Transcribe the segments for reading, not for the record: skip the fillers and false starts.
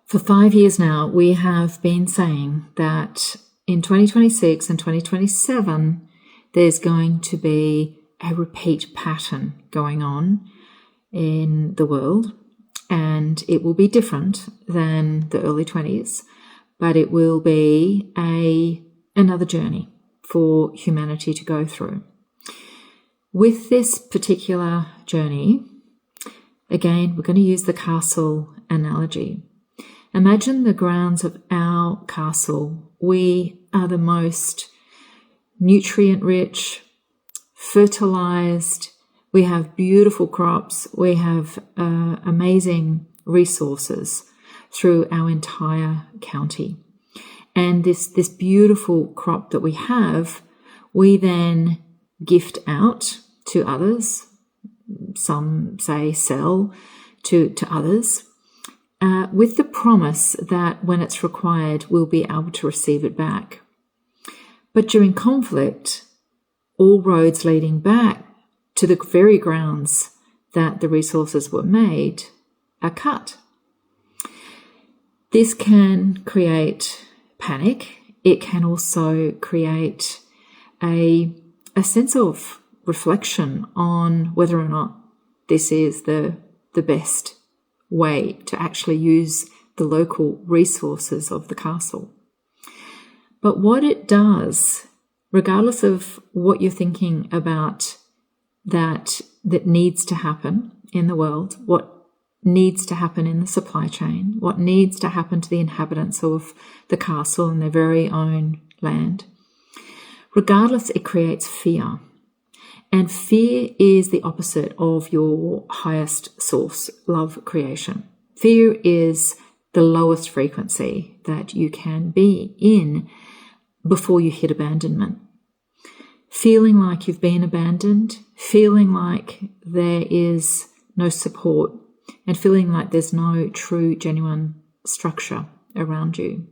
For 5 years now, we have been saying that in 2026 and 2027, there's going to be a repeat pattern going on in the world, and it will be different than the early 20s, but it will be another journey for humanity to go through. With this particular journey, again, we're going to use the castle analogy. Imagine the grounds of our castle. We are the most nutrient-rich, fertilized. We have beautiful crops. We have amazing resources through our entire county. And this beautiful crop that we have, we then gift out to others. Some say sell to others, with the promise that when it's required, we'll be able to receive it back. But during conflict, all roads leading back to the very grounds that the resources were made are cut. This can create panic. It can also create a sense of reflection on whether or not this is the best way to actually use the local resources of the castle. But what it does, regardless of what you're thinking about that needs to happen in the world, what needs to happen in the supply chain, what needs to happen to the inhabitants of the castle in their very own land, regardless, it creates fear. And fear is the opposite of your highest source, love creation. Fear is the lowest frequency that you can be in before you hit abandonment. Feeling like you've been abandoned, feeling like there is no support, and feeling like there's no true, genuine structure around you.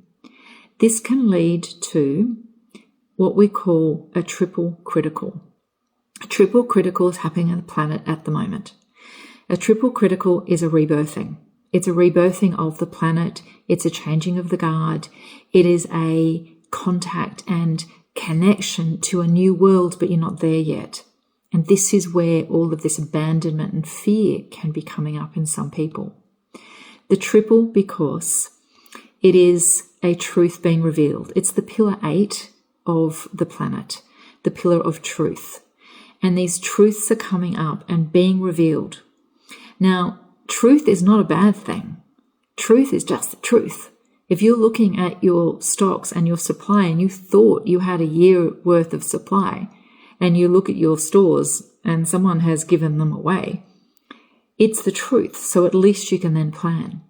This can lead to what we call a triple critical. A triple critical is happening on the planet at the moment. A triple critical is a rebirthing. It's a rebirthing of the planet. It's a changing of the guard. It is a contact and connection to a new world, but you're not there yet. And this is where all of this abandonment and fear can be coming up in some people. The triple, because it is a truth being revealed. It's the pillar 8 of the planet, the pillar of truth. And these truths are coming up and being revealed. Now, truth is not a bad thing. Truth is just the truth. If you're looking at your stocks and your supply and you thought you had a year worth of supply, and you look at your stores and someone has given them away, it's the truth. So at least you can then plan.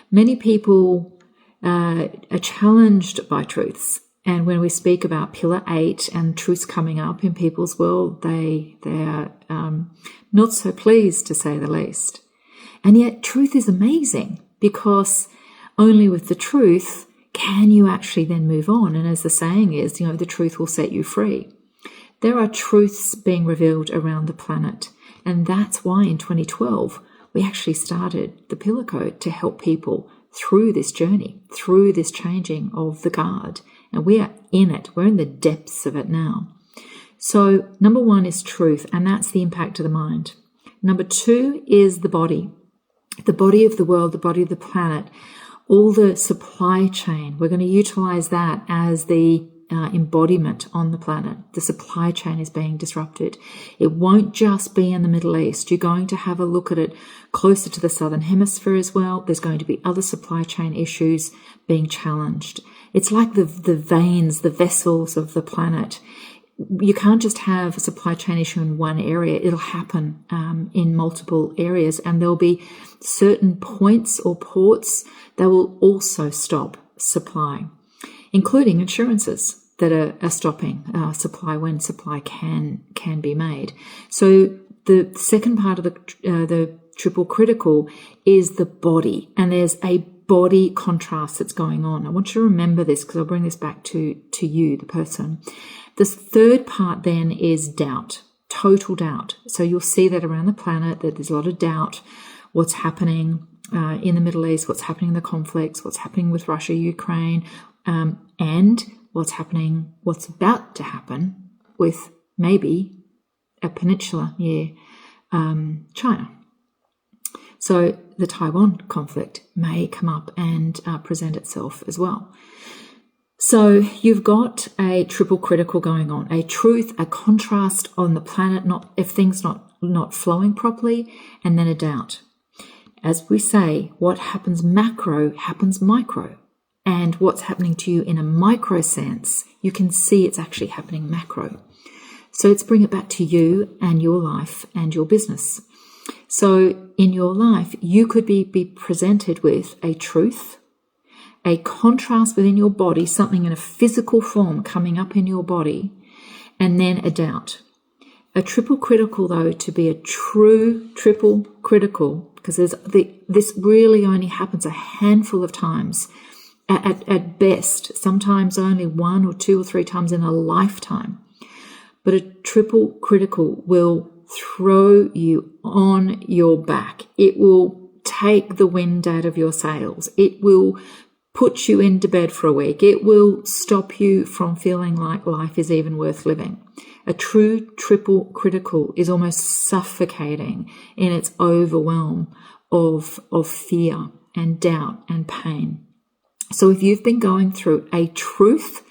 Many people are challenged by truths. And when we speak about pillar 8 and truths coming up in people's world, they are not so pleased, to say the least. And yet truth is amazing, because only with the truth can you actually then move on. And as the saying is, the truth will set you free. There are truths being revealed around the planet. And that's why in 2012, we actually started the Pillar Code to help people through this journey, through this changing of the guard. And we are in it. We're in the depths of it now. So number 1 is truth, and that's the impact of the mind. Number 2 is the body of the world, the body of the planet, all the supply chain. We're going to utilize that as the embodiment on the planet. The supply chain is being disrupted. It won't just be in the Middle East. You're going to have a look at it closer to the Southern Hemisphere as well. There's going to be other supply chain issues being challenged. It's like the veins, the vessels of the planet. You can't just have a supply chain issue in one area. It'll happen in multiple areas, and there'll be certain points or ports that will also stop supply, including insurances that are stopping supply when supply can be made. So the second part of the triple critical is the body, and there's a body contrast that's going on. I want you to remember this, because I'll bring this back to you, the person. This third part then is doubt, total doubt. So you'll see that around the planet, that there's a lot of doubt, what's happening, in the Middle East, what's happening in the conflicts, what's happening with Russia, Ukraine, and what's about to happen with maybe a peninsula near China. So the Taiwan conflict may come up and present itself as well. So you've got a triple critical going on, a truth, a contrast on the planet, if things not flowing properly, and then a doubt. As we say, what happens macro happens micro. And what's happening to you in a micro sense, you can see it's actually happening macro. So let's bring it back to you and your life and your business. So in your life, you could be presented with a truth, a contrast within your body, something in a physical form coming up in your body, and then a doubt. A triple critical, though, to be a true triple critical, because this really only happens a handful of times, at best, sometimes only 1 or 2 or 3 times in a lifetime. But a triple critical will throw you on your back. It will take the wind out of your sails. It will put you into bed for a week. It will stop you from feeling like life is even worth living. A true triple critical is almost suffocating in its overwhelm of fear and doubt and pain. So if you've been going through a truth,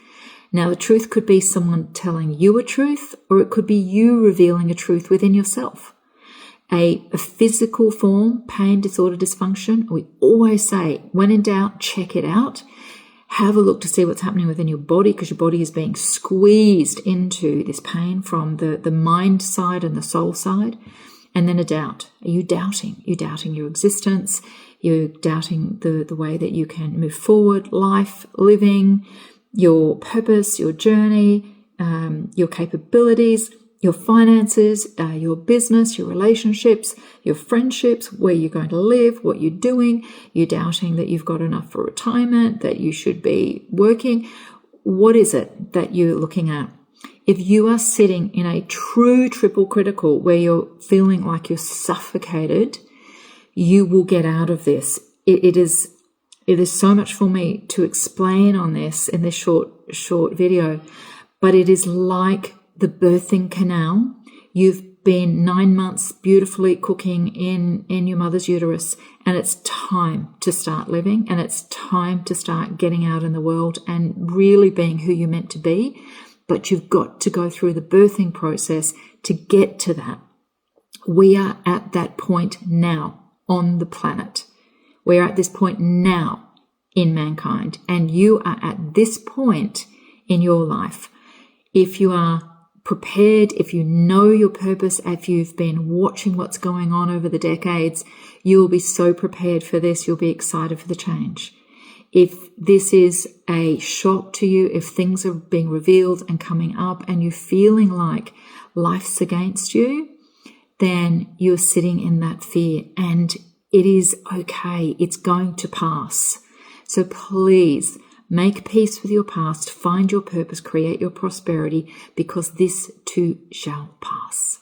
now the truth could be someone telling you a truth, or it could be you revealing a truth within yourself. A physical form, pain, disorder, dysfunction, we always say, when in doubt, check it out. Have a look to see what's happening within your body, because your body is being squeezed into this pain from the mind side and the soul side. And then a doubt. Are you doubting? You're doubting your existence. You're doubting the way that you can move forward, life, living, your purpose, your journey, your capabilities, your finances, your business, your relationships, your friendships, where you're going to live, what you're doing. You're doubting that you've got enough for retirement, that you should be working. What is it that you're looking at? If you are sitting in a true triple critical where you're feeling like you're suffocated, you will get out of this. It is so much for me to explain on this in this short video, but it is like the birthing canal. You've been 9 months beautifully cooking in your mother's uterus, and it's time to start living, and it's time to start getting out in the world and really being who you're meant to be. But you've got to go through the birthing process to get to that. We are at that point now on the planet. We are at this point now in mankind, and you are at this point in your life. If you are prepared, if you know your purpose, if you've been watching what's going on over the decades, you will be so prepared for this. You'll be excited for the change. If this is a shock to you, if things are being revealed and coming up and you're feeling like life's against you, then you're sitting in that fear, and it is okay. It's going to pass. So please make peace with your past, find your purpose, create your prosperity, because this too shall pass.